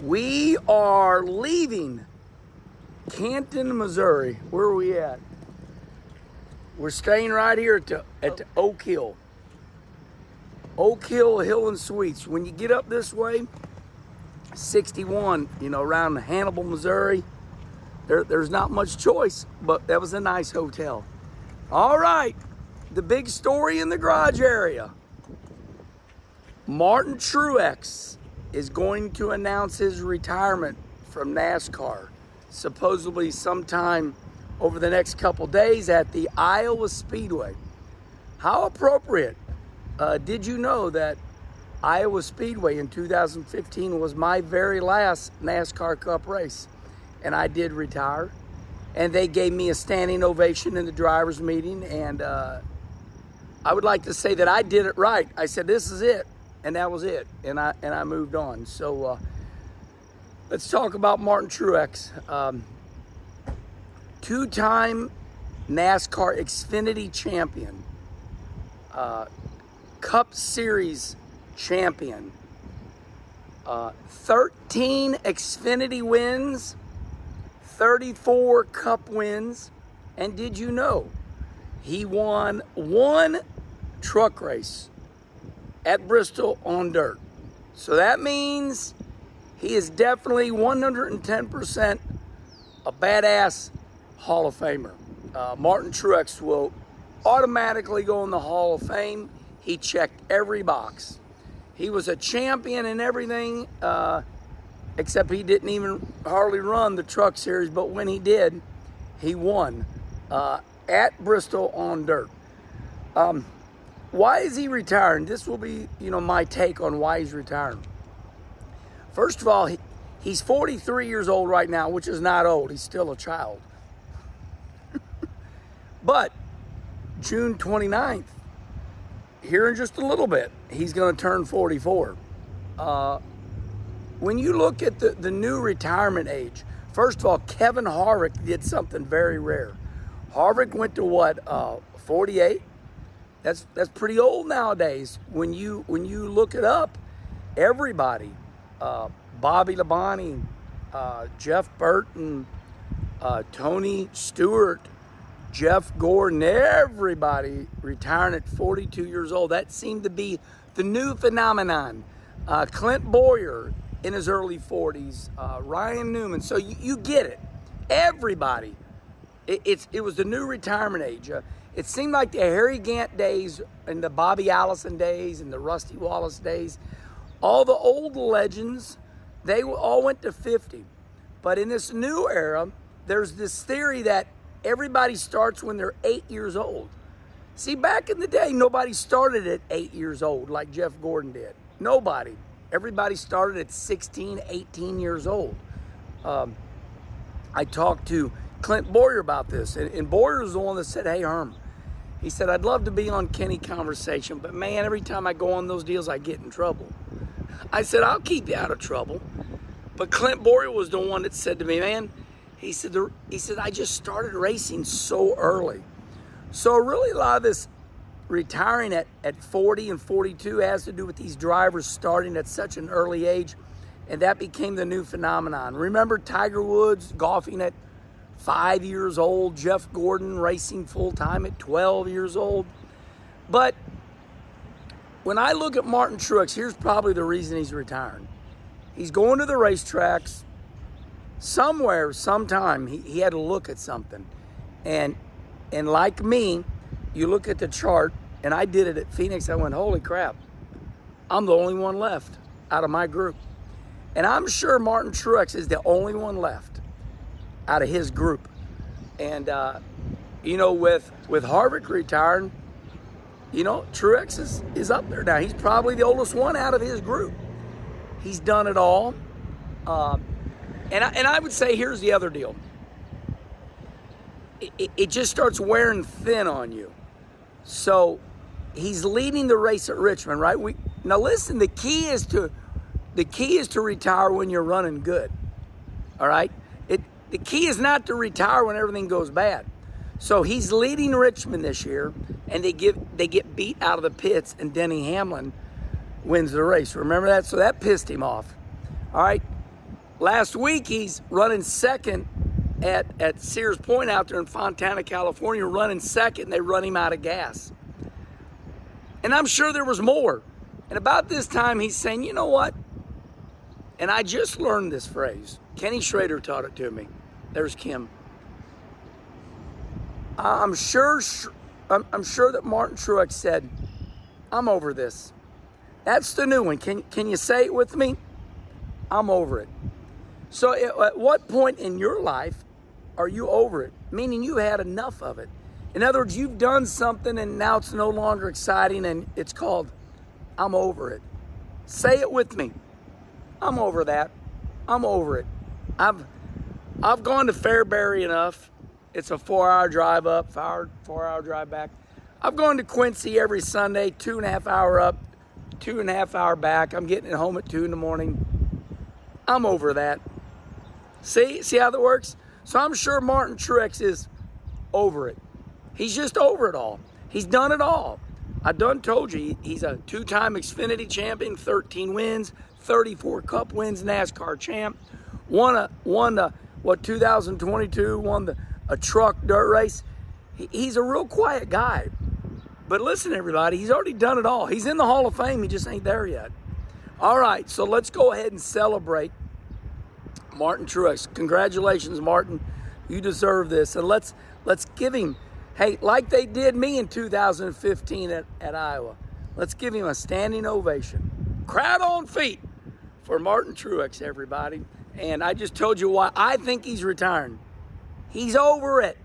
We are leaving Canton, Missouri. Where are we at? We're staying right here at the Oak Hill. Oak Hill Hill and Suites. When you get up this way, 61, around Hannibal, Missouri, there's not much choice, but that was a nice hotel. All right, the big story in the garage area. Martin Truex is going to announce his retirement from NASCAR, supposedly sometime over the next couple days at the Iowa Speedway. How appropriate. Did you know that Iowa Speedway in 2015 was my very last NASCAR Cup race? And I did retire. And they gave me a standing ovation in the driver's meeting. And I would like to say that I did it right. I said, this is it. And that was it. And I moved on. So let's talk about Martin Truex. Two-time NASCAR Xfinity champion. Cup Series champion. 13 Xfinity wins. 34 Cup wins. And did you know he won one truck race at Bristol on dirt? So that means he is definitely 110% a badass Hall of Famer. Martin Truex will automatically go in the Hall of Fame. He checked every box. He was a champion in everything, except he didn't even hardly run the truck series, but when he did, he won at Bristol on dirt. Why is he retiring? This will be, my take on why he's retiring. First of all, he's 43 years old right now, which is not old. He's still a child. But June 29th, here in just a little bit, he's going to turn 44. When you look at the new retirement age, first of all, Kevin Harvick did something very rare. Harvick went to 48? That's pretty old nowadays. When you look it up, everybody, Bobby Labonte, Jeff Burton, Tony Stewart, Jeff Gordon, everybody retiring at 42 years old. That seemed to be the new phenomenon. Clint Boyer in his early 40s, Ryan Newman. So you get it. Everybody. It was the new retirement age. It seemed like the Harry Gant days and the Bobby Allison days and the Rusty Wallace days, all the old legends, they all went to 50. But in this new era, there's this theory that everybody starts when they're 8 years old. See, back in the day, nobody started at 8 years old like Jeff Gordon did. Nobody. Everybody started at 16, 18 years old. I talked to Clint Boyer about this, and Boyer was the one that said, hey, Herm, he said, I'd love to be on Kenny Conversation, but man, every time I go on those deals, I get in trouble. I said, I'll keep you out of trouble. But Clint Boyer was the one that said to me, man, he said, I just started racing so early. So really a lot of this retiring at 40 and 42 has to do with these drivers starting at such an early age, and that became the new phenomenon. Remember Tiger Woods golfing at 5 years old, Jeff Gordon racing full-time at 12 years old. But when I look at Martin Truex, here's probably the reason he's retiring. He's going to the racetracks. Somewhere, sometime, he had to look at something. And like me, you look at the chart, and I did it at Phoenix, I went, holy crap, I'm the only one left out of my group. And I'm sure Martin Truex is the only one left out of his group. And, with Harvick retiring, Truex is up there now. He's probably the oldest one out of his group. He's done it all. And I would say, here's the other deal. It just starts wearing thin on you. So he's leading the race at Richmond, right? Now listen, the key is to retire when you're running good. All right? The key is not to retire when everything goes bad. So he's leading Richmond this year, and they get beat out of the pits, and Denny Hamlin wins the race. Remember that? So that pissed him off. All right. Last week, he's running second at Sears Point out there in Fontana, California, running second, and they run him out of gas. And I'm sure there was more. And about this time, he's saying, you know what? And I just learned this phrase. Kenny Schrader taught it to me. There's Kim. I'm sure that Martin Truex said, I'm over this. That's the new one. Can you say it with me? I'm over it. So at what point in your life are you over it? Meaning you had enough of it. In other words, you've done something and now it's no longer exciting, and it's called, I'm over it. Say it with me. I'm over that. I'm over it. I've gone to Fairbury enough. It's a 4-hour drive up, 4-hour drive back. I've gone to Quincy every Sunday, 2.5 hour up, 2.5 hour back. I'm getting it home at 2 in the morning. I'm over that. See how that works? So I'm sure Martin Truex is over it. He's just over it all. He's done it all. I done told you, he's a 2-time Xfinity champion, 13 wins, 34 Cup wins, NASCAR champ. Won 2022, won a truck dirt race. He's a real quiet guy. But listen, everybody, he's already done it all. He's in the Hall of Fame. He just ain't there yet. All right, so let's go ahead and celebrate Martin Truex. Congratulations, Martin. You deserve this. And let's give him, hey, like they did me in 2015 at Iowa. Let's give him a standing ovation. Crowd on feet for Martin Truex, everybody. And I just told you why I think he's retiring. He's over it.